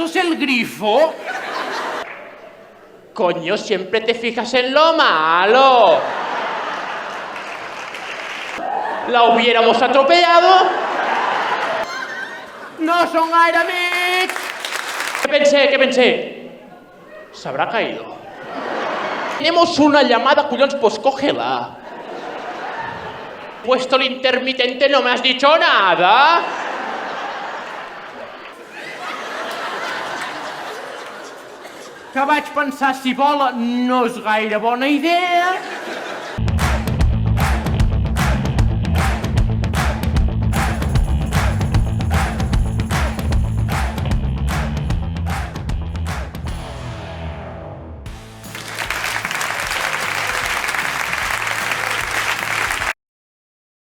esto es el grifo. Coño, siempre te fijas en lo malo. La hubiéramos atropellado. No son gaire amics. ¿Qué pensé? Se habrá caído. Tenemos una llamada, culones, pues cógela. Puesto el intermitente, no me has dicho nada. Que vaig pensar, si vola, no és gaire bona idea.